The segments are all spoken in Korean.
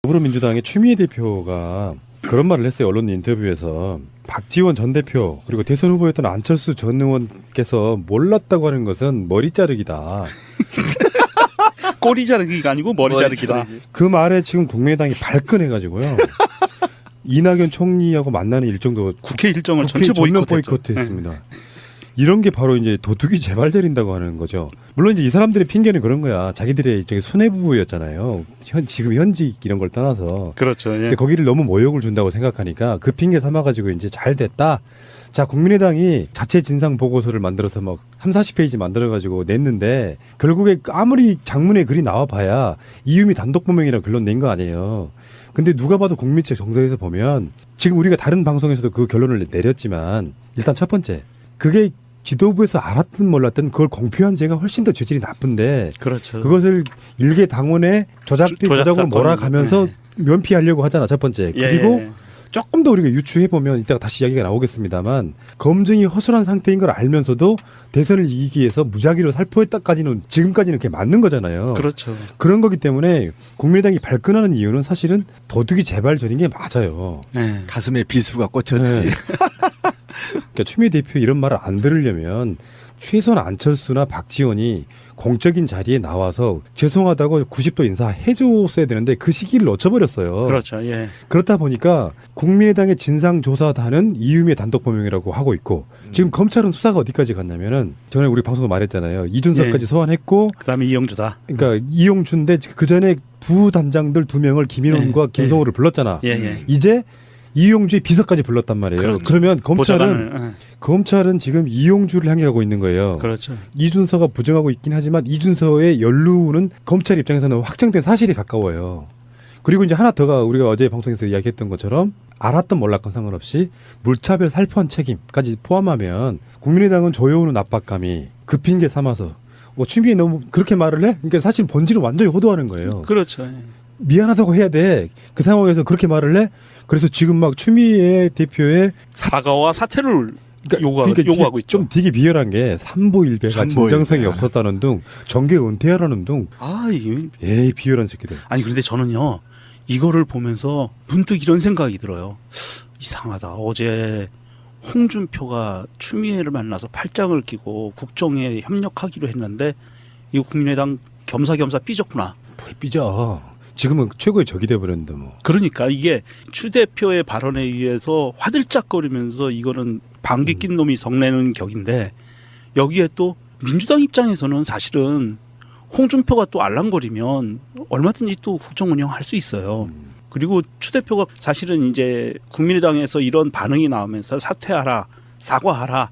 더불어민주당의 추미애 대표가 그런 말을 했어요. 언론 인터뷰에서 박지원 전 대표 그리고 대선 후보였던 안철수 전 의원께서 몰랐다고 하는 것은 머리 자르기다. 꼬리 자르기가 아니고 머리 자르기다. 그 말에 지금 국민의당이 발끈해가지고요. 이낙연 총리하고 만나는 일정도 국회 일정을 국회 전체 전면 보이콧했죠. 보이콧했습니다. 이런 게 바로 이제 도둑이 재발절인다고 하는 거죠. 물론 이제 이 사람들의 핑계는 그런 거야. 자기들의 저기 수뇌부였잖아요. 지금 현직 이런 걸 떠나서. 그렇죠. 예. 근데 거기를 너무 모욕을 준다고 생각하니까 그 핑계 삼아가지고 이제 잘 됐다. 자, 국민의당이 자체 진상 보고서를 만들어서 막 30-40페이지 만들어가지고 냈는데 결국에 아무리 장문의 글이 나와봐야 이유미 단독범행이라고 결론 낸 거 아니에요. 근데 누가 봐도 국민책 정서에서 보면 지금 우리가 다른 방송에서도 그 결론을 내렸지만 일단 첫 번째 그게 지도부에서 알았든 몰랐든 그걸 공표한 죄가 훨씬 더 죄질이 나쁜데 그렇죠. 그것을 일개 당원의 조작된 조작으로 사건. 몰아가면서 네. 면피하려고 하잖아. 첫 번째. 예, 그리고 예. 조금 더 우리가 유추해 보면 이따가 다시 이야기가 나오겠습니다만 검증이 허술한 상태인 걸 알면서도 대선을 이기기 위해서 무작위로 살포했다까지는 지금까지는 그게 맞는 거잖아요. 그렇죠. 그런 거기 때문에 국민의당이 발끈하는 이유는 사실은 도둑이 재발전인 게 맞아요. 네. 가슴에 비수가 꽂혔지. 네. 그러니까 추미애 대표 이런 말을 안 들으려면 최소한 안철수나 박지원이 공적인 자리에 나와서 죄송하다고 90도 인사해줬어야 되는데 그 시기를 놓쳐버렸어요. 그렇죠. 예. 그렇다 보니까 국민의당의 진상조사단은 이유미의 단독범행이라고 하고 있고 지금 검찰은 수사가 어디까지 갔냐면은 전에 우리 방송도 말했잖아요. 이준석까지 예. 소환했고 그다음에 이영주다. 그러니까 이용주인데 그 전에 부단장들 2명을 김인원과 예. 김성호를 불렀잖아. 예, 예. 이제 이용주의 비서까지 불렀단 말이에요. 그렇죠. 그러면 보좌관을, 검찰은 지금 이용주를 향해 가고 있는 거예요. 그렇죠. 이준서가 부정하고 있긴 하지만 이준서의 연루는 검찰 입장에서는 확정된 사실이 가까워요. 그리고 이제 하나 더가 우리가 어제 방송에서 이야기했던 것처럼 알았던 몰랐건 상관없이 물차별 살포한 책임까지 포함하면 국민의당은 조여오는 압박감이 그 핑계 삼아서 추미애 너무 그렇게 말을 해? 그러니까 사실 본질은 완전히 호도하는 거예요. 그렇죠. 예. 미안하다고 해야 돼. 그 상황에서 그렇게 말을 해? 그래서 지금 막 추미애 대표의 사과와 사퇴를 그러니까 요구하고 있죠. 좀 되게 비열한 게 삼보일배가 삼보일배. 진정성이 없었다는 등 정계 은퇴하라는 등 에이 비열한 새끼들. 아니 그런데 저는요 이거를 보면서 문득 이런 생각이 들어요. 이상하다. 어제 홍준표가 추미애를 만나서 팔짱을 끼고 국정에 협력하기로 했는데 이거 국민의당 겸사겸사 삐졌구나. 뭘 삐져. 지금은 최고의 적이 돼버렸는데 뭐. 그러니까 이게 추 대표의 발언에 의해서 화들짝거리면서 이거는 방귀 낀 놈이 성내는 격인데 여기에 또 민주당 입장에서는 사실은 홍준표가 또 알랑거리면 얼마든지 또 국정 운영할 수 있어요. 그리고 추 대표가 사실은 이제 국민의당에서 이런 반응이 나오면서 사퇴하라, 사과하라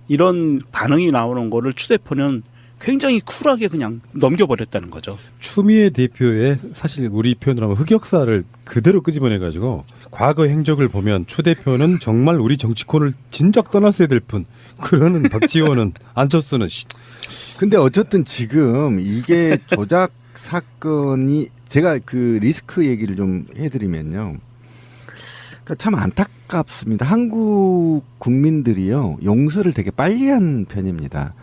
이런 반응이 나오는 거를 추 대표는 굉장히 쿨하게 그냥 넘겨버렸다는 거죠. 추미애 대표의 사실 우리 표현으로 하면 흑역사를 그대로 끄집어내가지고 과거 행적을 보면 추 대표는 정말 우리 정치권을 진작 떠났어야 될 뿐 그러는 박지원은 안철수는 근데 어쨌든 지금 이게 조작 사건이 제가 그 리스크 얘기를 좀 해드리면요. 그러니까 참 안타깝습니다. 한국 국민들이요 용서를 되게 빨리 한 편입니다.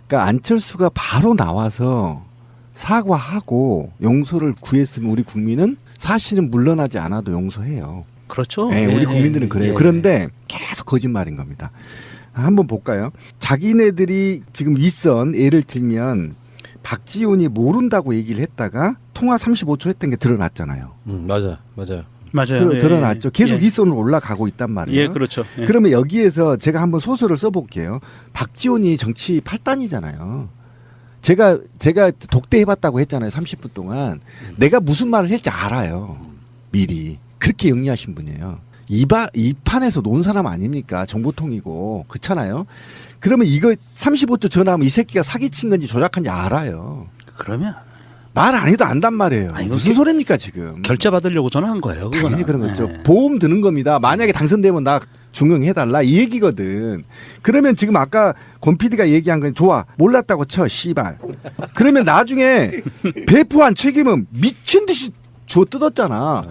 그러니까 안철수가 바로 나와서 사과하고 용서를 구했으면 우리 국민은 사실은 물러나지 않아도 용서해요. 그렇죠. 네, 우리 국민들은 그래요. 예. 그런데 계속 거짓말인 겁니다. 한번 볼까요? 자기네들이 지금 윗선 예를 들면 박지원이 모른다고 얘기를 했다가 통화 35초 했던 게 드러났잖아요. 맞아요. 맞아요. 드러났죠. 계속 예. 윗선으로 올라가고 있단 말이에요. 예, 그렇죠. 예. 그러면 여기에서 제가 한번 소설을 써볼게요. 박지원이 정치 8단이잖아요. 제가 독대해봤다고 했잖아요. 30분 동안. 내가 무슨 말을 할지 알아요. 미리. 그렇게 영리하신 분이에요. 이 판에서 논 사람 아닙니까? 정보통이고. 그렇잖아요. 그러면 이거 35초 전화하면 이 새끼가 사기친 건지 조작한지 알아요. 그러면 말 안 해도 안단 말이에요. 아니, 무슨 소리입니까 지금. 결제 받으려고 전화한 거예요. 그거는. 당연히 그런 거죠. 예. 보험 드는 겁니다. 만약에 당선되면 나 중용해달라 이 얘기거든. 그러면 지금 아까 권 PD가 얘기한 건 좋아. 몰랐다고 쳐 씨발. 그러면 나중에 배포한 책임은 미친 듯이 주워 뜯었잖아.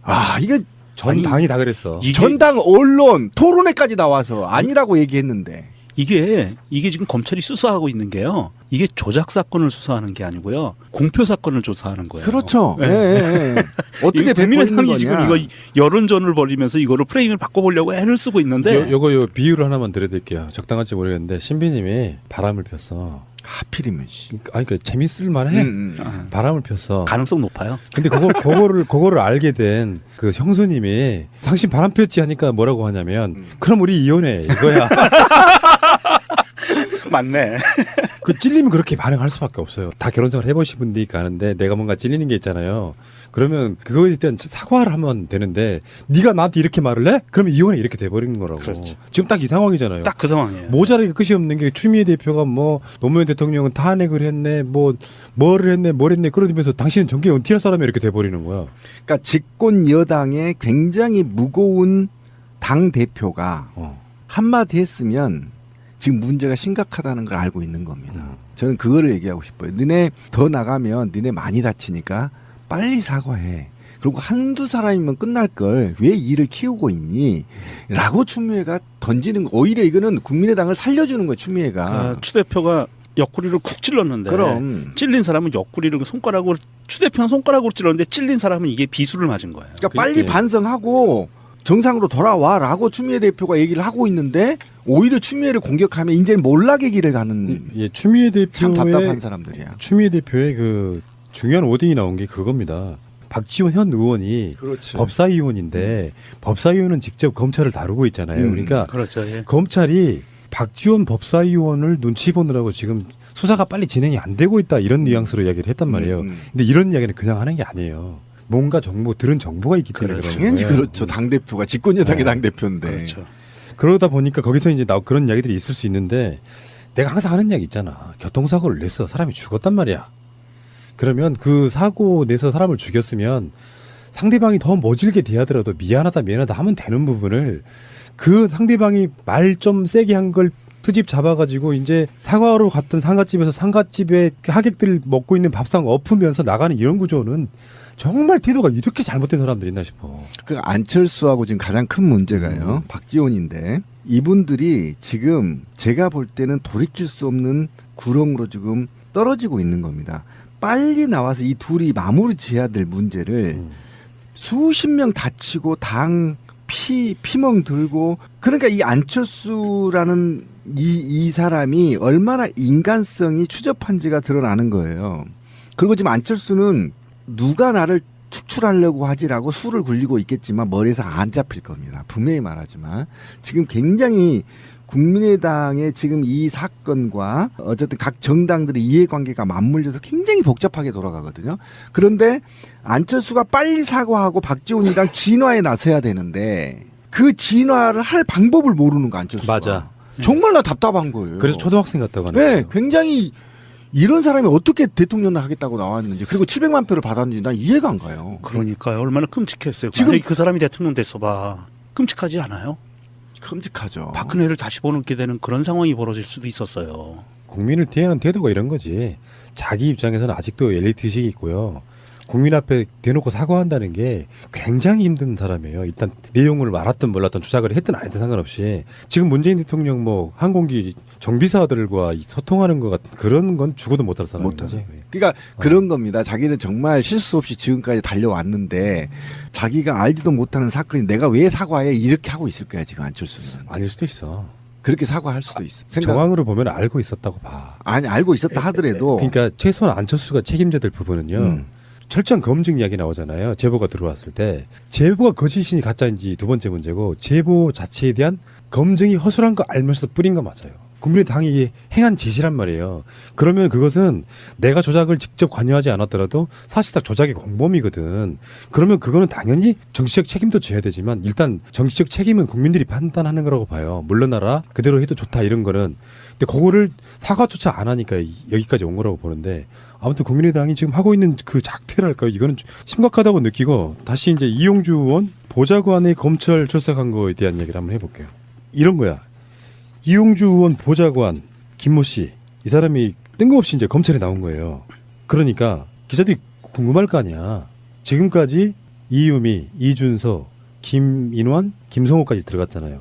아 이게 전 당이 다 그랬어. 이게- 전당 언론 토론회까지 나와서 아니라고 얘기했는데. 이게 지금 검찰이 수사하고 있는 게요. 이게 조작 사건을 수사하는 게 아니고요. 공표 사건을 조사하는 거예요. 그렇죠. 네. 예, 예, 예. 어떻게 국민의당이 지금 거냐. 이거 여론전을 벌이면서 이거를 프레임을 바꿔보려고 애를 쓰고 있는데 요거 비유를 하나만 드려드릴게요. 적당할지 모르겠는데 신비님이 바람을 폈어. 하필이면 씨. 아니 그러니까 재밌을 만해. 아, 바람을 폈어. 가능성 높아요. 근데 그거를 알게 된 그 형수님이 당신 바람 폈지 하니까 뭐라고 하냐면 그럼 우리 이혼해 이거야. 맞네. 그 찔리면 그렇게 반응할 수밖에 없어요. 다 결혼생활 해보신 분들이니까 아는데 내가 뭔가 찔리는 게 있잖아요. 그러면 그거에 대한 사과를 하면 되는데 네가 나한테 이렇게 말을 해? 그러면 이혼해 이렇게 돼버리는 거라고. 그렇죠. 지금 딱 이 상황이잖아요. 딱 그 상황이에요. 모자라기 끝이 없는 게 추미애 대표가 뭐 노무현 대통령은 탄핵을 했네 뭐를 했네 뭘 했네 그러면서 당신은 정계 은퇴할 사람이 이렇게 돼버리는 거야. 그러니까 집권 여당의 굉장히 무거운 당 대표가 한마디 했으면 지금 문제가 심각하다는 걸 알고 있는 겁니다. 저는 그거를 얘기하고 싶어요. 너네 더 나가면 너네 많이 다치니까 빨리 사과해. 그리고 한두 사람이면 끝날 걸 왜 일을 키우고 있니? 라고 추미애가 던지는 거. 오히려 이거는 국민의당을 살려주는 거예요. 추미애가. 아, 추 대표가 옆구리를 쿡 찔렀는데 그럼. 찔린 사람은 옆구리를 손가락으로 추 대표는 손가락으로 찔렀는데 찔린 사람은 이게 비수를 맞은 거예요. 그러니까 빨리 반성하고 정상으로 돌아와라고 추미애 대표가 얘기를 하고 있는데 오히려 추미애를 공격하면 이제는 몰락의 길을 가는 예, 추미애 참 대표의 답답한 사람들이야. 추미애 대표의 그 중요한 워딩이 나온 게 그겁니다. 박지원 현 의원이 그렇지. 법사위원인데 법사위원은 직접 검찰을 다루고 있잖아요. 그러니까 그렇죠. 예. 검찰이 박지원 법사위원을 눈치 보느라고 지금 수사가 빨리 진행이 안 되고 있다 이런 뉘앙스로 이야기를 했단 말이에요. 근데 이런 이야기는 그냥 하는 게 아니에요. 뭔가 들은 정보가 있기 때문에 그렇죠. 그러는 당연히 거예요. 그렇죠. 당 대표가 집권 여당의 네. 당 대표인데. 그렇죠. 그러다 보니까 거기서 이제 그런 이야기들이 있을 수 있는데 내가 항상 하는 이야기 있잖아. 교통사고를 냈어. 사람이 죽었단 말이야. 그러면 그 사고 내서 사람을 죽였으면 상대방이 더 모질게 대하더라도 미안하다 하면 되는 부분을 그 상대방이 말 좀 세게 한 걸 트집 잡아가지고 이제 사과로 갔던 상갓집에서 상갓집에 하객들 먹고 있는 밥상 엎으면서 나가는 이런 구조는 정말 태도가 이렇게 잘못된 사람들이 있나 싶어. 그 안철수하고 지금 가장 큰 문제가요. 박지원인데 이분들이 지금 제가 볼 때는 돌이킬 수 없는 구렁으로 지금 떨어지고 있는 겁니다. 빨리 나와서 이 둘이 마무리 지어야 될 문제를 수십 명 다치고 당 피멍 들고 그러니까 이 안철수라는 이 사람이 얼마나 인간성이 추접한지가 드러나는 거예요. 그리고 지금 안철수는 누가 나를 축출하려고 하지라고 수를 굴리고 있겠지만 머리에서 안 잡힐 겁니다. 분명히 말하지만 지금 굉장히 국민의당의 지금 이 사건과 어쨌든 각 정당들의 이해관계가 맞물려서 굉장히 복잡하게 돌아가거든요. 그런데 안철수가 빨리 사과하고 박지원이랑 진화에 나서야 되는데 그 진화를 할 방법을 모르는 거 안철수가. 맞아. 정말 나 답답한 거예요. 그래서 초등학생 같다고 하는 네, 거예요. 굉장히 이런 사람이 어떻게 대통령을 하겠다고 나왔는지 그리고 700만 표를 받았는지 난 이해가 안 가요. 그러니까요. 얼마나 끔찍했어요. 지금- 만약에 그 사람이 대통령 됐어봐. 끔찍하지 않아요? 끔찍하죠. 박근혜를 다시 보게 되는 그런 상황이 벌어질 수도 있었어요. 국민을 대하는 태도가 이런 거지. 자기 입장에서는 아직도 엘리트식이 있고요. 국민 앞에 대놓고 사과한다는 게 굉장히 힘든 사람이에요. 일단 내용을 알았든 몰랐든 조작을 했든 안 했든 상관없이 지금 문재인 대통령 뭐 항공기 정비사들과 소통하는 것 같은 그런 건 죽어도 못할 사람인 거지. 그러니까 그런 겁니다. 자기는 정말 실수 없이 지금까지 달려왔는데 자기가 알지도 못하는 사건이 내가 왜 사과해 이렇게 하고 있을 거야 지금 안철수는. 아닐 수도 있어. 그렇게 사과할 수도 있어. 정황으로 보면 알고 있었다고 봐. 아니 알고 있었다 하더라도 그러니까 최소한 안철수가 책임져야 될 부분은요. 철저한 검증 이야기 나오잖아요. 제보가 들어왔을 때 제보가 거짓인지 가짜인지 두 번째 문제고 제보 자체에 대한 검증이 허술한 거 알면서도 뿌린 거 맞아요. 국민의당이 행한 짓이란 말이에요. 그러면 그것은 내가 조작을 직접 관여하지 않았더라도 사실상 조작의 공범이거든. 그러면 그거는 당연히 정치적 책임도 져야 되지만 일단 정치적 책임은 국민들이 판단하는 거라고 봐요. 물러나라 그대로 해도 좋다 이런 거는. 근데 그거를 사과조차 안 하니까 여기까지 온 거라고 보는데 아무튼 국민의당이 지금 하고 있는 그 작태랄까요? 이거는 심각하다고 느끼고 다시 이제 이용주 의원 보좌관의 검찰 출석한 거에 대한 얘기를 한번 해볼게요. 이런 거야. 이용주 의원 보좌관 김모 씨 이 사람이 뜬금없이 이제 검찰에 나온 거예요. 그러니까 기자들이 궁금할 거 아니야. 지금까지 이유미, 이준서, 김인환, 김성호까지 들어갔잖아요.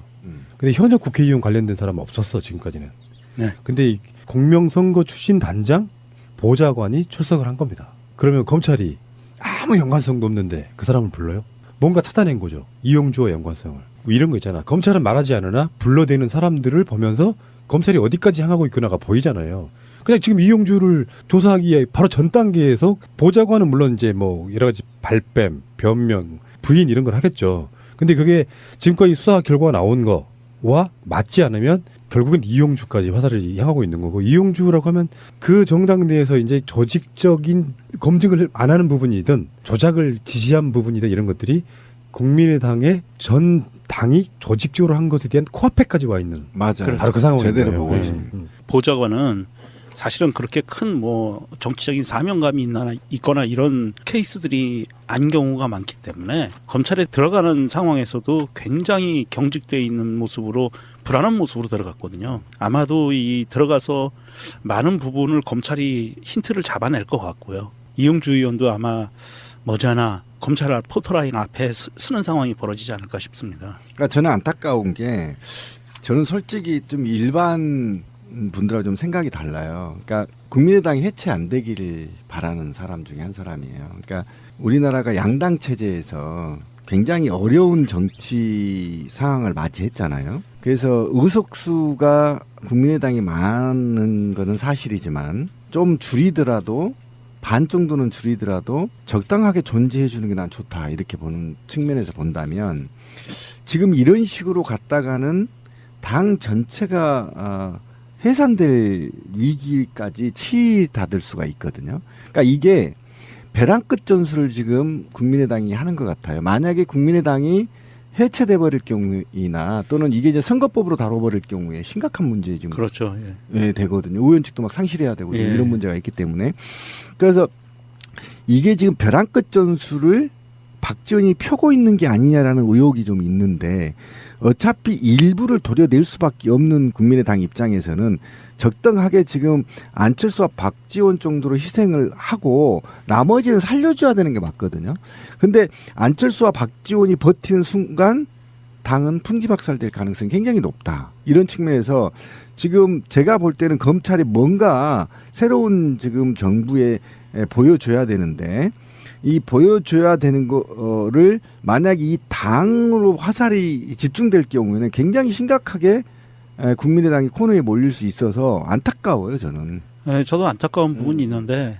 근데 현역 국회의원 관련된 사람은 없었어 지금까지는. 네. 근데 이 공명선거 출신 단장 보좌관이 출석을 한 겁니다. 그러면 검찰이 아무 연관성도 없는데 그 사람을 불러요? 뭔가 찾아낸 거죠. 이용주와 연관성을. 뭐 이런 거 있잖아. 검찰은 말하지 않으나 불러대는 사람들을 보면서 검찰이 어디까지 향하고 있구나가 보이잖아요. 그냥 지금 이용주를 조사하기에 바로 전 단계에서 보좌관은 물론 이제 뭐 여러 가지 발뺌, 변명, 부인 이런 걸 하겠죠. 근데 그게 지금까지 수사 결과가 나온 거와 맞지 않으면 결국은 이용주까지 화살을 향하고 있는 거고, 이용주라고 하면 그 정당 내에서 이제 조직적인 검증을 안 하는 부분이든 조작을 지시한 부분이든 이런 것들이 국민의당의 전 당이 조직적으로 한 것에 대한 코앞에까지 와 있는 맞아요. 바로 그 상황인 제대로 거예요. 보고 네. 있습니다. 보좌관은 사실은 그렇게 큰 뭐 정치적인 사명감이 있거나 이런 케이스들이 아닌 경우가 많기 때문에 검찰에 들어가는 상황에서도 굉장히 경직돼 있는 모습으로 불안한 모습으로 들어갔거든요. 아마도 이 들어가서 많은 부분을 검찰이 힌트를 잡아낼 것 같고요. 이용주 의원도 아마 머지않아 검찰 포토라인 앞에 쓰는 상황이 벌어지지 않을까 싶습니다. 그러니까 저는 안타까운 게 저는 솔직히 좀 일반 분들하고 좀 생각이 달라요. 그러니까 국민의당이 해체 안 되기를 바라는 사람 중에 한 사람이에요. 그러니까 우리나라가 양당 체제에서 굉장히 어려운 정치 상황을 맞이했잖아요. 그래서 의석수가 국민의당이 많은 것은 사실이지만 좀 줄이더라도 반 정도는 줄이더라도 적당하게 존재해 주는 게 난 좋다 이렇게 보는 측면에서 본다면 지금 이런 식으로 갔다가는 당 전체가 해산될 위기까지 치닫을 수가 있거든요. 그러니까 이게 벼랑 끝 전술을 지금 국민의당이 하는 것 같아요. 만약에 국민의당이 해체돼 버릴 경우이나 또는 이게 이제 선거법으로 다뤄버릴 경우에 심각한 문제 지금 그렇죠. 예, 되거든요. 의원직도 막 상실해야 되고 예. 이런 문제가 있기 때문에 그래서 이게 지금 벼랑 끝 전술을 박지원이 펴고 있는 게 아니냐라는 의혹이 좀 있는데 어차피 일부를 도려낼 수밖에 없는 국민의당 입장에서는 적당하게 지금 안철수와 박지원 정도로 희생을 하고 나머지는 살려줘야 되는 게 맞거든요. 근데 안철수와 박지원이 버티는 순간 당은 풍지박살될 가능성이 굉장히 높다. 이런 측면에서 지금 제가 볼 때는 검찰이 뭔가 새로운 지금 정부에 보여줘야 되는데 이 보여줘야 되는 거를 만약 이 당으로 화살이 집중될 경우에는 굉장히 심각하게 국민의당이 코너에 몰릴 수 있어서 안타까워요, 저는. 네, 저도 안타까운 부분이 있는데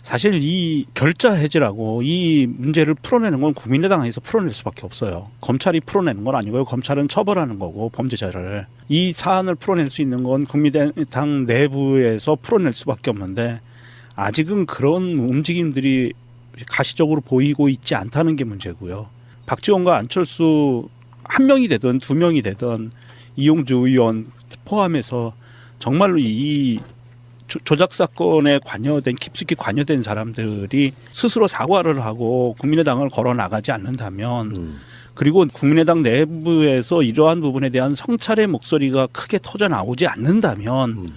사실 이 결자 해지라고 이 문제를 풀어내는 건 국민의당에서 풀어낼 수밖에 없어요. 검찰이 풀어내는 건 아니고요. 검찰은 처벌하는 거고 범죄자를. 이 사안을 풀어낼 수 있는 건 국민의당 내부에서 풀어낼 수밖에 없는데 아직은 그런 움직임들이 가시적으로 보이고 있지 않다는 게 문제고요. 박지원과 안철수 한 명이 되든 두 명이 되든 이용주 의원 포함해서 정말로 이 조작 사건에 깊숙이 관여된 사람들이 스스로 사과를 하고 국민의당을 걸어 나가지 않는다면 그리고 국민의당 내부에서 이러한 부분에 대한 성찰의 목소리가 크게 터져 나오지 않는다면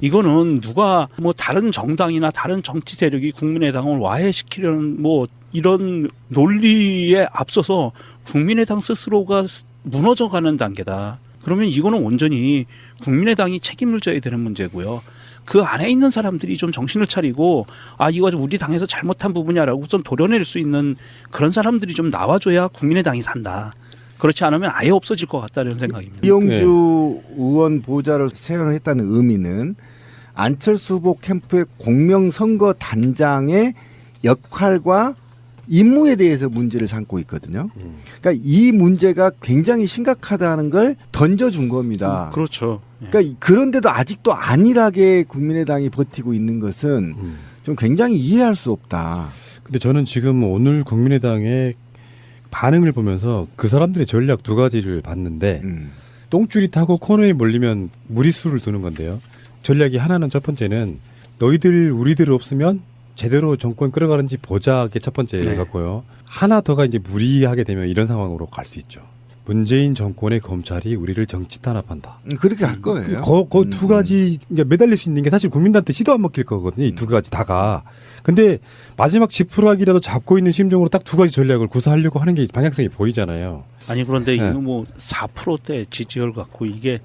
이거는 누가 뭐 다른 정당이나 다른 정치 세력이 국민의당을 와해시키려는 뭐 이런 논리에 앞서서 국민의당 스스로가 무너져가는 단계다. 그러면 이거는 온전히 국민의당이 책임을 져야 되는 문제고요. 그 안에 있는 사람들이 좀 정신을 차리고 이거 우리 당에서 잘못한 부분이야라고 좀 도려낼 수 있는 그런 사람들이 좀 나와줘야 국민의당이 산다. 그렇지 않으면 아예 없어질 것 같다는 생각입니다. 이용주 의원 보좌를 세원했다는 의미는 안철수 후보 캠프의 공명선거 단장의 역할과 임무에 대해서 문제를 삼고 있거든요. 그러니까 이 문제가 굉장히 심각하다는 걸 던져준 겁니다. 그렇죠. 그러니까 그런데도 아직도 안일하게 국민의당이 버티고 있는 것은 좀 굉장히 이해할 수 없다. 근데 저는 지금 오늘 국민의당의 반응을 보면서 그 사람들의 전략 두 가지를 봤는데 똥줄이 타고 코너에 몰리면 무리수를 두는 건데요. 전략이 하나는 첫 번째는 너희들 우리들 없으면 제대로 정권 끌어가는지 보자게 첫 번째 네. 같고요. 하나 더가 이제 무리하게 되면 이런 상황으로 갈 수 있죠. 문재인 정권의 검찰이 우리를 정치 탄압한다. 그렇게 할 거예요. 그 두 가지 매달릴 수 있는 게 사실 국민들한테 시도 안 먹힐 거거든요. 이 두 가지 다가. 근데 마지막 지푸라기라도 잡고 있는 심정으로 딱 두 가지 전략을 구사하려고 하는 게 방향성이 보이잖아요. 아니 그런데 네. 이거 뭐 4%대 지지율 갖고 이게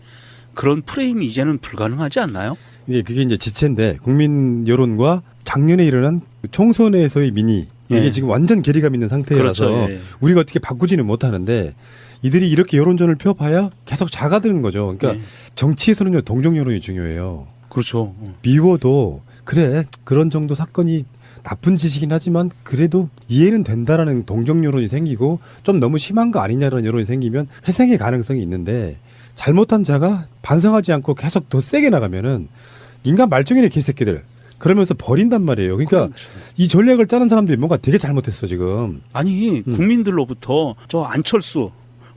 그런 프레임이 이제는 불가능하지 않나요? 그게 이제 지체인데 국민 여론과 작년에 일어난 총선에서의 민의 이게 예. 지금 완전 괴리감 있는 상태라서 그렇죠. 예. 우리가 어떻게 바꾸지는 못하는데 이들이 이렇게 여론전을 펴봐야 계속 작아드는 거죠. 그러니까 예. 정치에서는요 동정 여론이 중요해요. 그렇죠. 미워도 그래 그런 정도 사건이 나쁜 짓이긴 하지만 그래도 이해는 된다라는 동정 여론이 생기고 좀 너무 심한 거 아니냐라는 여론이 생기면 회생의 가능성이 있는데 잘못한 자가 반성하지 않고 계속 더 세게 나가면은 인간 말종이네 개새끼들 그러면서 버린단 말이에요. 그러니까 그렇죠. 이 전략을 짜는 사람들이 뭔가 되게 잘못했어 지금. 아니 국민들로부터 저 안철수,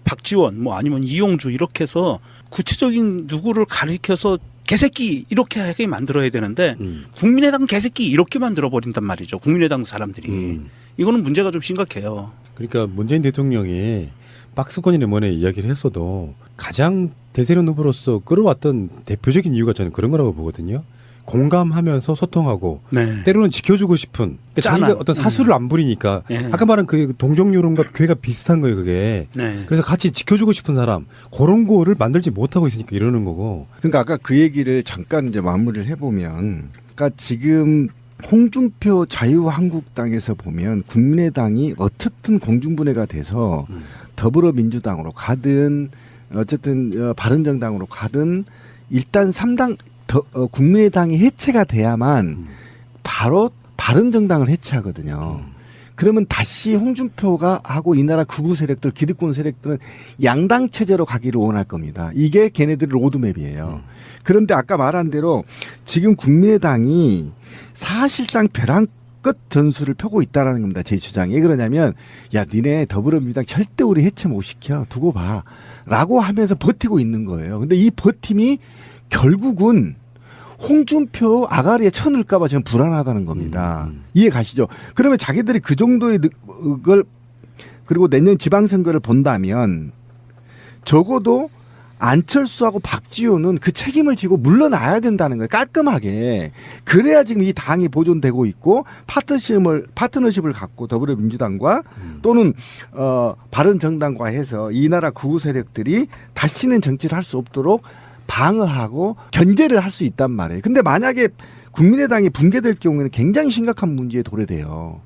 박지원 뭐 아니면 이용주 이렇게 해서 구체적인 누구를 가리켜서 개새끼 이렇게 하게 만들어야 되는데 국민의당 개새끼 이렇게 만들어 버린단 말이죠. 국민의당 사람들이 이거는 문제가 좀 심각해요. 그러니까 문재인 대통령이 박스권이네 뭐네 이야기를 했어도 가장 대세론 후보로서 끌어왔던 대표적인 이유가 저는 그런 거라고 보거든요. 공감하면서 소통하고 네. 때로는 지켜주고 싶은 그러니까 자기가 짠한. 어떤 사수를 안 부리니까 예. 아까 말한 그 동정 여론과 괴가 비슷한 거예요 그게. 네. 그래서 같이 지켜주고 싶은 사람 그런 거를 만들지 못하고 있으니까 이러는 거고. 그러니까 아까 그 얘기를 잠깐 이제 마무리를 해보면, 그러니까 지금 홍준표 자유한국당에서 보면 국민의당이 어쨌든 공중분해가 돼서 더불어민주당으로 가든 어쨌든 바른정당으로 가든 일단 3당 국민의당이 해체가 돼야만 바로 바른정당을 해체하거든요. 그러면 다시 홍준표가 하고 이 나라 극우 세력들, 기득권 세력들은 양당 체제로 가기를 원할 겁니다. 이게 걔네들의 로드맵이에요. 그런데 아까 말한 대로 지금 국민의당이 사실상 벼랑 끝 전술을 펴고 있다라는 겁니다. 제 주장이. 왜 그러냐면 야 니네 더불어민주당 절대 우리 해체 못 시켜. 두고 봐. 라고 하면서 버티고 있는 거예요. 근데 이 버팀이 결국은 홍준표 아가리에 쳐넣을까 봐 지금 불안하다는 겁니다. 이해 가시죠? 그러면 자기들이 그 정도의 걸 그리고 내년 지방선거를 본다면 적어도 안철수하고 박지원은 그 책임을 지고 물러나야 된다는 거예요. 깔끔하게. 그래야 지금 이 당이 보존되고 있고 파트너십을 갖고 더불어민주당과 또는 바른정당과 해서 이 나라 극우 세력들이 다시는 정치를 할 수 없도록 방어하고 견제를 할 수 있단 말이에요. 근데 만약에 국민의당이 붕괴될 경우에는 굉장히 심각한 문제에 도래돼요.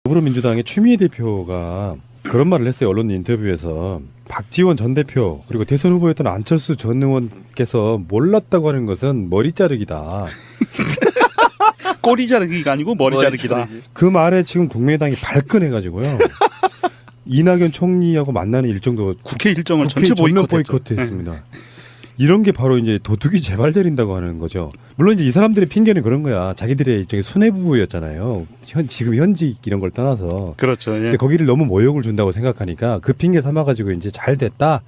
더불어민주당의 추미애 대표가 그런 말을 했어요. 언론 인터뷰에서 박지원 전 대표 그리고 대선 후보였던 안철수 전 의원께서 몰랐다고 하는 것은 머리 자르기다. 꼬리 자르기가 아니고 머리 자르기다. 그 말에 지금 국민의당이 발끈해가지고요. 이낙연 총리하고 만나는 일정도 국회 일정을 국회 전체 전면 보이콧했죠. 보이콧했습니다. 이런 게 바로 이제 도둑이 재발절인다고 하는 거죠. 물론 이제 이 사람들의 핑계는 그런 거야. 자기들의 일종의 수뇌부였잖아요. 지금 현직 이런 걸 떠나서. 그렇죠. 예. 근데 거기를 너무 모욕을 준다고 생각하니까 그 핑계 삼아가지고 이제 잘 됐다.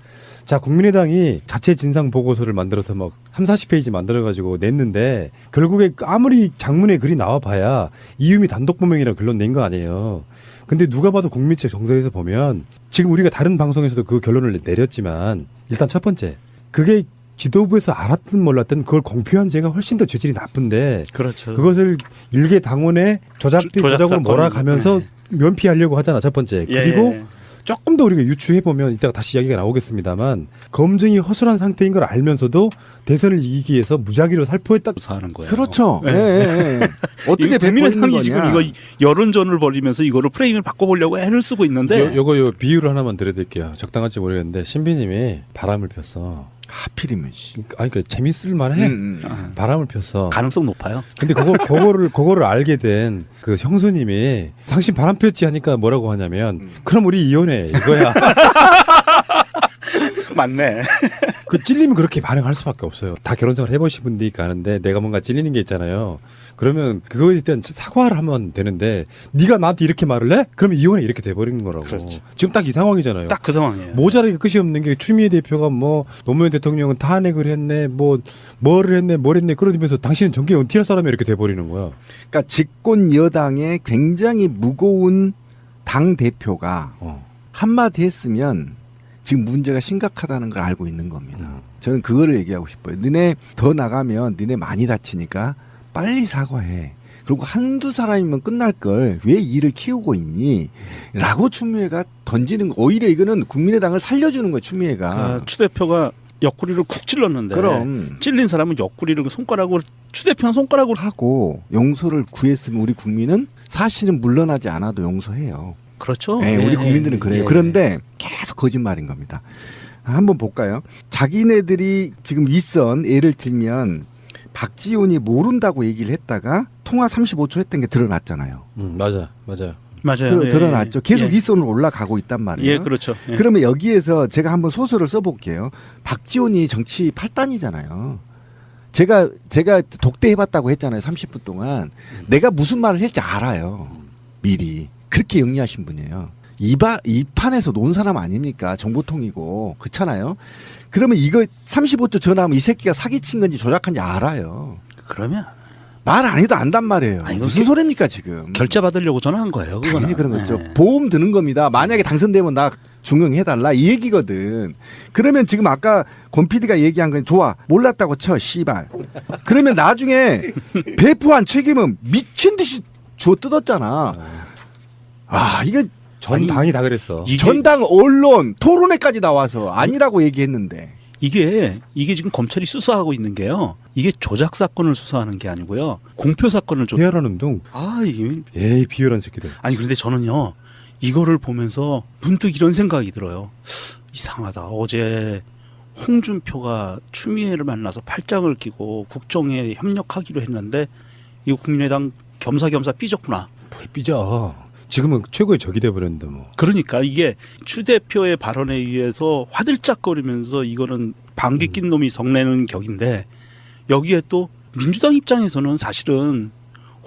자, 국민의당이 자체 진상 보고서를 만들어서 막 30-40페이지 만들어가지고 냈는데 결국에 아무리 장문의 글이 나와봐야 이유미 단독 범행이라고 결론 낸 거 아니에요. 근데 누가 봐도 국민책 정서에서 보면 지금 우리가 다른 방송에서도 그 결론을 내렸지만 일단 첫 번째 그게 지도부에서 알았든 몰랐든 그걸 공표한 죄가 훨씬 더 죄질이 나쁜데 그렇죠. 그것을 일개 당원의 조작으로 사건. 몰아가면서 네. 면피하려고 하잖아 첫 번째. 예. 그리고 조금 더 우리가 유추해 보면 이따가 다시 이야기가 나오겠습니다만 검증이 허술한 상태인 걸 알면서도 대선을 이기기 위해서 무작위로 살포했다. 사는 거예요. 그렇죠. 네. 예, 예, 예. 어떻게 국민의당이 지금 거냐. 이거 여론전을 벌이면서 이거를 프레임을 바꿔보려고 애를 쓰고 있는데 요거 비유를 하나만 드려드릴게요. 적당할지 모르겠는데 신비님이 바람을 폈어. 하필이면 씨. 아니 그러니까 재밌을 만해. 바람을 폈어. 가능성 높아요. 근데 그거를 알게 된 그 형수님이 당신 바람 폈지 하니까 뭐라고 하냐면 그럼 우리 이혼해 이거야. 맞네. 그 찔리면 그렇게 반응할 수밖에 없어요. 다 결혼생활 해보신 분들이 가는데 내가 뭔가 찔리는 게 있잖아요. 그러면 그거에 대한 사과를 하면 되는데 네가 나한테 이렇게 말을 해? 그러면 이혼해 이렇게 돼버리는 거라고. 그렇죠. 지금 딱 이 상황이잖아요. 딱 그 상황이에요. 모자라기 끝이 없는 게 추미애 대표가 뭐 노무현 대통령은 탄핵을 했네 뭐를 했네 뭘 했네 그러면서 당신은 정계 은퇴할 사람이 이렇게 돼버리는 거야. 그러니까 집권 여당의 굉장히 무거운 당 대표가 한마디 했으면 지금 문제가 심각하다는 걸 알고 있는 겁니다. 저는 그거를 얘기하고 싶어요. 너네 더 나가면 너네 많이 다치니까 빨리 사과해. 그리고 한두 사람이면 끝날 걸 왜 일을 키우고 있니? 라고 추미애가 던지는 거. 오히려 이거는 국민의당을 살려주는 거예요. 추미애가. 아, 추 대표가 옆구리를 쿡 찔렀는데 그럼. 찔린 사람은 옆구리를 손가락으로 추 대표는 손가락으로 하고 용서를 구했으면 우리 국민은 사실은 물러나지 않아도 용서해요. 그렇죠. 네, 우리 국민들은 그래요. 예. 그런데 계속 거짓말인 겁니다. 한번 볼까요? 자기네들이 지금 윗선 예를 들면 박지원이 모른다고 얘기를 했다가 통화 35초 했던 게 드러났잖아요. 맞아요. 맞아요. 드러났죠. 계속 예. 윗선으로 올라가고 있단 말이에요. 예, 그렇죠. 예. 그러면 여기에서 제가 한번 소설을 써볼게요. 박지원이 정치 8단이잖아요. 제가 독대해봤다고 했잖아요. 30분 동안. 내가 무슨 말을 할지 알아요. 미리. 그렇게 영리하신 분이에요. 이 판에서 논 사람 아닙니까? 정보통이고. 그렇잖아요. 그러면 이거 35초 전화하면 이 새끼가 사기친 건지 조작한지 알아요. 그러면 말 안 해도 안단 말이에요. 아니, 무슨 소리입니까 지금. 결제 받으려고 전화한 거예요. 그거는. 당연히 그런 거죠. 예. 보험 드는 겁니다. 만약에 당선되면 나 중용해달라 이 얘기거든. 그러면 지금 아까 권 PD가 얘기한 건 좋아. 몰랐다고 쳐 씨발. 그러면 나중에 배포한 책임은 미친 듯이 주워 뜯었잖아. 아 이거 전 당이 다 그랬어. 이게- 전당 언론 토론회까지 나와서 아니라고 얘기했는데. 이게 지금 검찰이 수사하고 있는 게요. 이게 조작 사건을 수사하는 게 아니고요. 공표 사건을 좀. 비열하는 둥. 에이 비열한 새끼들. 아니 그런데 저는요. 이거를 보면서 문득 이런 생각이 들어요. 이상하다. 어제 홍준표가 추미애를 만나서 팔짱을 끼고 국정에 협력하기로 했는데 이거 국민의당 겸사겸사 삐졌구나. 뭘 삐져. 지금은 최고의 적이 돼버렸는데 뭐. 그러니까 이게 추 대표의 발언에 의해서 화들짝거리면서 이거는 방귀 낀 놈이 성내는 격인데 여기에 또 민주당 입장에서는 사실은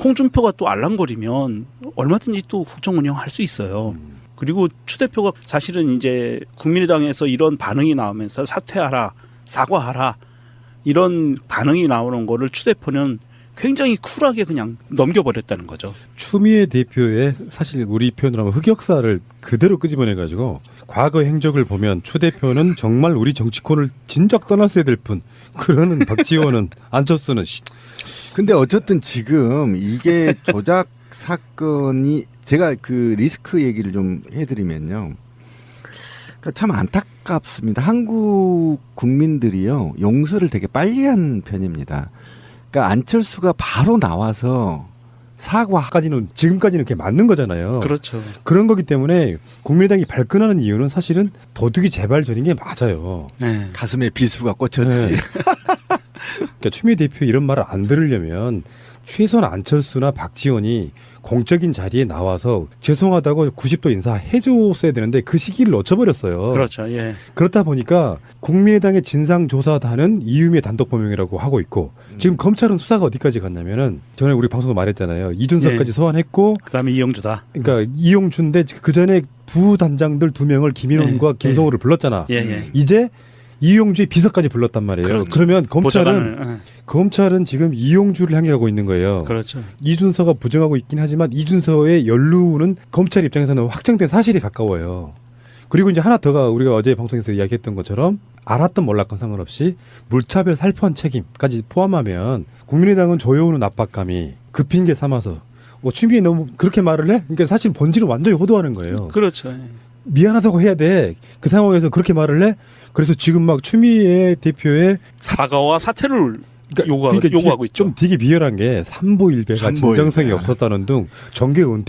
홍준표가 또 알랑거리면 얼마든지 또 국정 운영할 수 있어요. 그리고 추 대표가 사실은 이제 국민의당에서 이런 반응이 나오면서 사퇴하라, 사과하라 이런 반응이 나오는 거를 추 대표는 굉장히 쿨하게 그냥 넘겨버렸다는 거죠. 추미애 대표의 사실 우리 표현으로 하면 흑역사를 그대로 끄집어내가지고 과거 행적을 보면 추 대표는 정말 우리 정치권을 진작 떠났어야 될 뿐. 그러는 박지원은 안철수는 근데 어쨌든 지금 이게 조작 사건이 제가 그 리스크 얘기를 좀 해드리면요. 그러니까 참 안타깝습니다. 한국 국민들이요 용서를 되게 빨리 한 편입니다. 그러니까 안철수가 바로 나와서 사과까지는 지금까지는 그게 맞는 거잖아요. 그렇죠. 그런 거기 때문에 국민의당이 발끈하는 이유는 사실은 도둑이 재발전인 게 맞아요. 네. 가슴에 비수가 꽂혔지. 네. 그러니까 추미애 대표 이런 말을 안 들으려면 최소한 안철수나 박지원이 공적인 자리에 나와서 죄송하다고 90도 인사해줬어야 되는데 그 시기를 놓쳐버렸어요. 그렇죠. 예. 그렇다 보니까 국민의당의 진상조사단은 이유미의 단독범행이라고 하고 있고 지금 검찰은 수사가 어디까지 갔냐면은 전에 우리 방송도 말했잖아요. 이준석까지 예. 소환했고 그다음에 이영주다. 그러니까 이용주인데 그 전에 부단장들 2명을 김인원과 예. 김성호를 불렀잖아. 예, 예. 이제 이용주의 비서까지 불렀단 말이에요. 그렇죠. 그러면 보좌관을, 검찰은 지금 이용주를 향해 가고 있는 거예요. 그렇죠. 이준서가 부정하고 있긴 하지만 이준서의 연루는 검찰 입장에서는 확정된 사실이 가까워요. 그리고 이제 하나 더가 우리가 어제 방송에서 이야기했던 것처럼 알았던 몰랐건 상관없이 물차별 살포한 책임까지 포함하면 국민의당은 조여오는 압박감이 그 핑계 삼아서 추미애 너무 그렇게 말을 해? 그러니까 사실 본질은 완전히 호도하는 거예요. 그렇죠. 예. 미안하다고 해야 돼. 그 상황에서 그렇게 말을 해? 그래서 지금 막 추미애 대표의 사과와 사퇴를 그러니까 요구하고 이게 있죠. 좀 되게 비열한 게 삼보일배가 삼보일배. 진정성이 없었다는 등 정계 은퇴